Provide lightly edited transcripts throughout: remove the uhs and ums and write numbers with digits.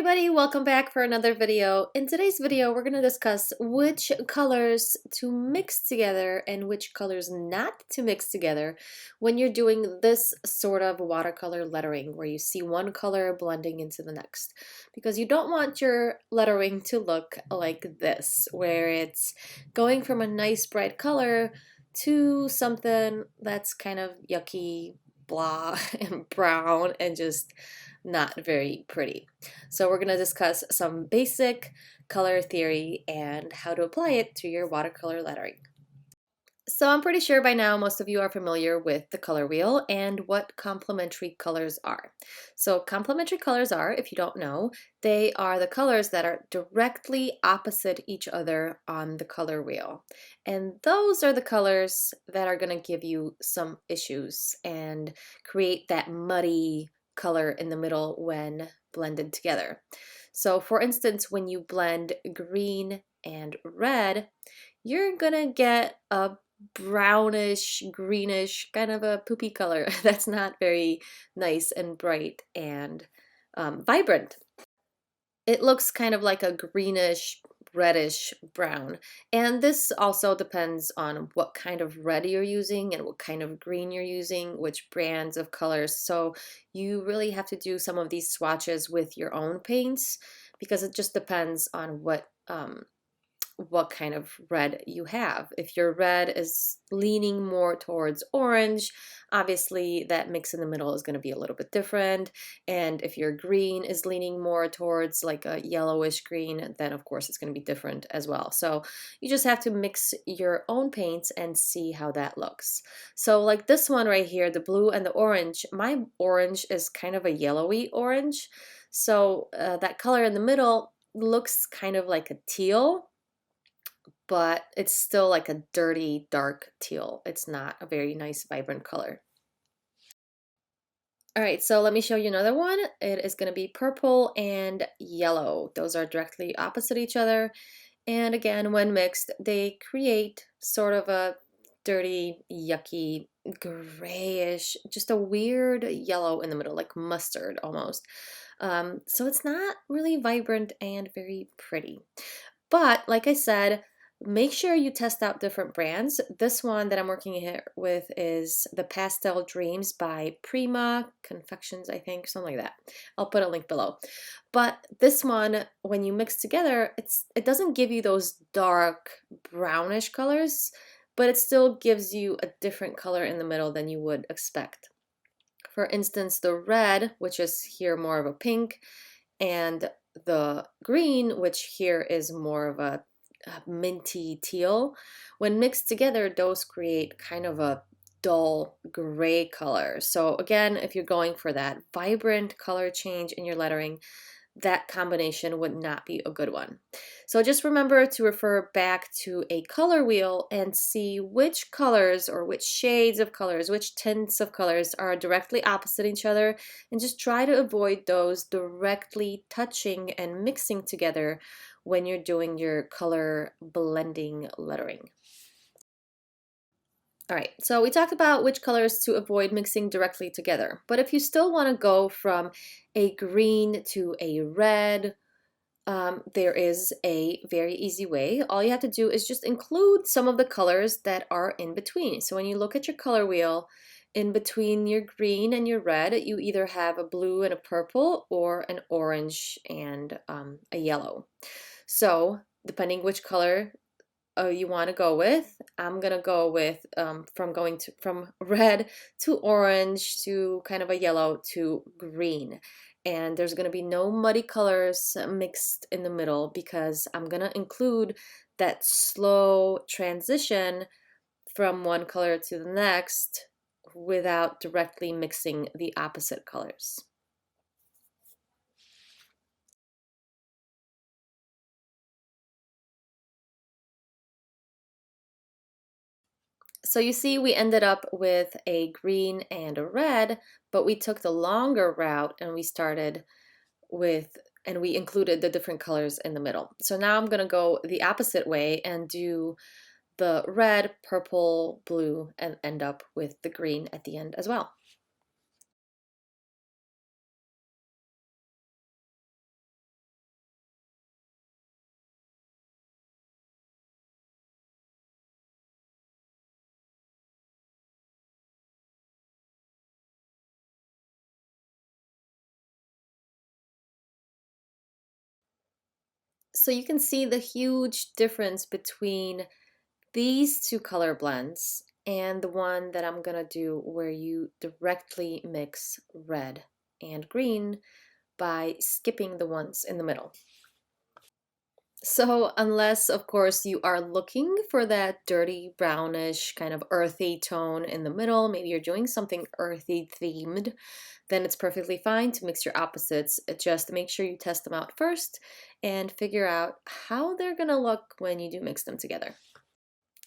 everybody, welcome back for another video. In today's video, we're going to discuss which colors to mix together and which colors not to mix together when you're doing this sort of watercolor lettering where you see one color blending into the next. Because you don't want your lettering to look like this, where it's going from a nice bright color to something that's kind of yucky, blah, and brown and just not very pretty. So we're going to discuss some basic color theory and how to apply it to your watercolor lettering. So I'm pretty sure by now most of you are familiar with the color wheel and what complementary colors are. So complementary colors are, if you don't know, they are the colors that are directly opposite each other on the color wheel. And those are the colors that are going to give you some issues and create that muddy color in the middle when blended together. So for instance, when you blend green and red, you're gonna get a brownish, greenish, kind of a poopy color that's not very nice and bright and vibrant. It looks kind of like a greenish, reddish brown. And this also depends on what kind of red you're using and what kind of green you're using, which brands of colors. So you really have to do some of these swatches with your own paints because it just depends on what kind of red you have. If your red is leaning more towards orange, obviously that mix in the middle is going to be a little bit different. And if your green is leaning more towards like a yellowish green, then of course it's going to be different as well. So you just have to mix your own paints and see how that looks. So like this one right here, the blue and the orange, my orange is kind of a yellowy orange. So that color in the middle looks kind of like a teal, but it's still like a dirty, dark teal. It's not a very nice, vibrant color. All right, so let me show you another one. It is going to be purple and yellow. Those are directly opposite each other. And again, when mixed, they create sort of a dirty, yucky, grayish, just a weird yellow in the middle, like mustard almost. So it's not really vibrant and very pretty. But like I said, make sure you test out different brands. This one that I'm working here with is the Pastel Dreams by Prima Confections, I think, something like that. I'll put a link below. But this one, when you mix together, it doesn't give you those dark brownish colors, but it still gives you a different color in the middle than you would expect. For instance, the red, which is here more of a pink, and the green, which here is more of a minty teal, when mixed together, those create kind of a dull gray color. So again, if you're going for that vibrant color change in your lettering, that combination would not be a good one. So just remember to refer back to a color wheel and see which colors or which shades of colors, which tints of colors are directly opposite each other, and just try to avoid those directly touching and mixing together when you're doing your color blending lettering. All right, so we talked about which colors to avoid mixing directly together, but if you still want to go from a green to a red, there is a very easy way. All you have to do is just include some of the colors that are in between. So when you look at your color wheel, in between your green and your red, you either have a blue and a purple or an orange and a yellow. So depending which color you want to go with, I'm gonna go with from red to orange to kind of a yellow to green. And there's gonna be no muddy colors mixed in the middle because I'm gonna include that slow transition from one color to the next without directly mixing the opposite colors. So you see we ended up with a green and a red, but we took the longer route and we started with, and we included the different colors in the middle. So now I'm gonna go the opposite way and do the red, purple, blue, and end up with the green at the end as well. So you can see the huge difference between these two color blends and the one that I'm gonna do where you directly mix red and green by skipping the ones in the middle. So unless, of course, you are looking for that dirty brownish kind of earthy tone in the middle, maybe you're doing something earthy themed, then it's perfectly fine to mix your opposites. Just make sure you test them out first and figure out how they're gonna look when you do mix them together.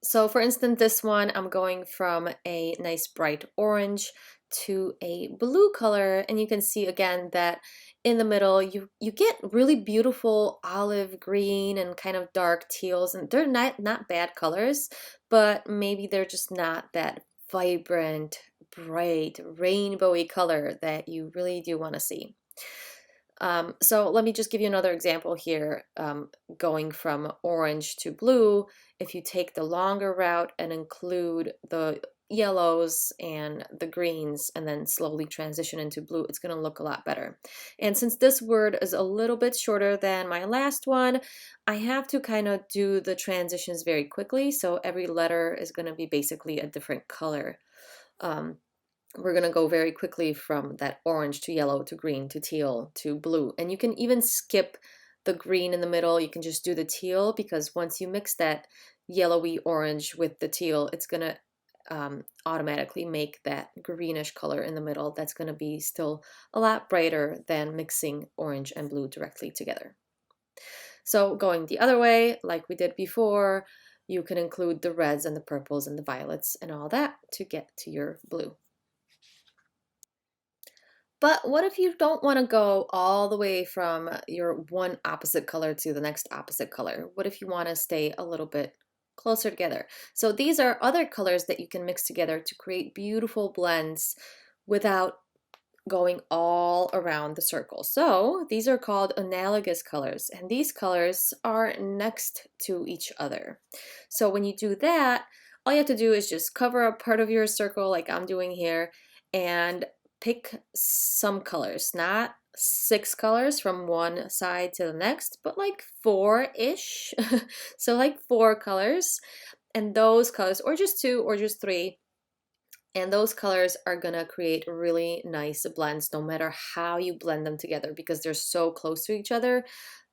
So for instance, this one, I'm going from a nice bright orange to a blue color. And you can see again that in the middle, you get really beautiful olive green and kind of dark teals. And they're not bad colors, but maybe they're just not that vibrant, bright, rainbowy color that you really do want to see. So let me just give you another example here, going from orange to blue. If you take the longer route and include the yellows and the greens and then slowly transition into blue, it's going to look a lot better. And since this word is a little bit shorter than my last one, I have to kind of do the transitions very quickly. So every letter is going to be basically a different color. We're going to go very quickly from that orange to yellow to green to teal to blue. And you can even skip the green in the middle. You can just do the teal because once you mix that yellowy orange with the teal, it's going to automatically make that greenish color in the middle. That's going to be still a lot brighter than mixing orange and blue directly together. So going the other way, like we did before, you can include the reds and the purples and the violets and all that to get to your blue. But what if you don't want to go all the way from your one opposite color to the next opposite color? What if you want to stay a little bit closer together? So these are other colors that you can mix together to create beautiful blends without going all around the circle. So these are called analogous colors, and these colors are next to each other. So when you do that, all you have to do is just cover up part of your circle like I'm doing here and pick some colors, not 6 colors from one side to the next, but like 4-ish. So like 4 colors, and those colors, or just 2 or just 3, and those colors are gonna create really nice blends no matter how you blend them together, because they're so close to each other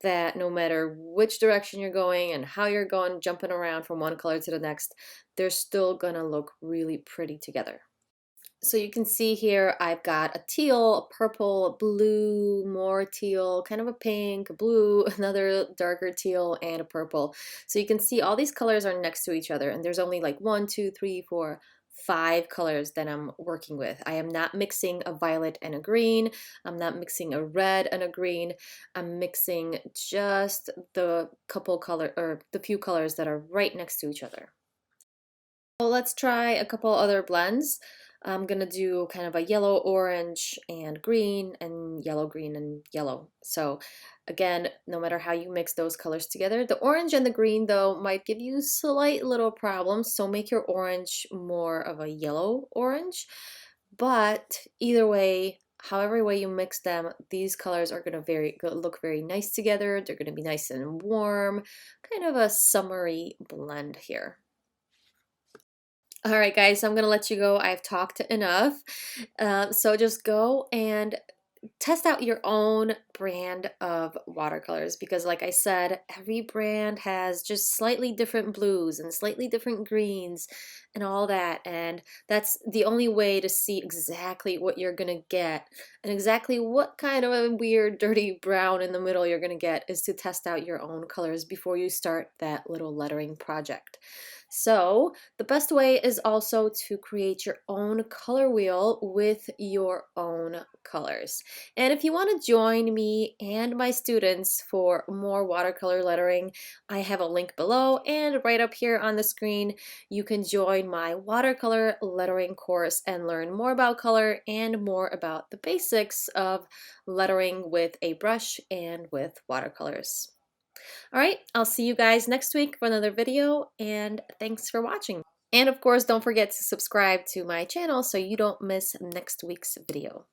that no matter which direction you're going and how you're going, jumping around from one color to the next, they're still gonna look really pretty together. So you can see here I've got a teal, a purple, a blue, more teal, kind of a pink, a blue, another darker teal, and a purple. So you can see all these colors are next to each other, and there's only like 1, 2, 3, 4, 5 colors that I'm working with. I am not mixing a violet and a green. I'm not mixing a red and a green. I'm mixing just the couple color, or the few colors that are right next to each other. Well, let's try a couple other blends. I'm gonna do kind of a yellow, orange, and green, and yellow, green, and yellow. So again, no matter how you mix those colors together, the orange and the green though might give you slight little problems. So make your orange more of a yellow orange. But either way, however way you mix them, these colors are gonna look very nice together. They're gonna be nice and warm, kind of a summery blend here. All right, guys, I'm gonna let you go. I've talked enough. So just go and test out your own brand of watercolors, because like I said, every brand has just slightly different blues and slightly different greens and all that, and that's the only way to see exactly what you're gonna get and exactly what kind of a weird dirty brown in the middle you're gonna get is to test out your own colors before you start that little lettering project. So the best way is also to create your own color wheel with your own colors. And if you want to join me and my students for more watercolor lettering, I have a link below and right up here on the screen. You can join my watercolor lettering course and learn more about color and more about the basics of lettering with a brush and with watercolors. All right, I'll see you guys next week for another video, and thanks for watching. And of course, don't forget to subscribe to my channel so you don't miss next week's video.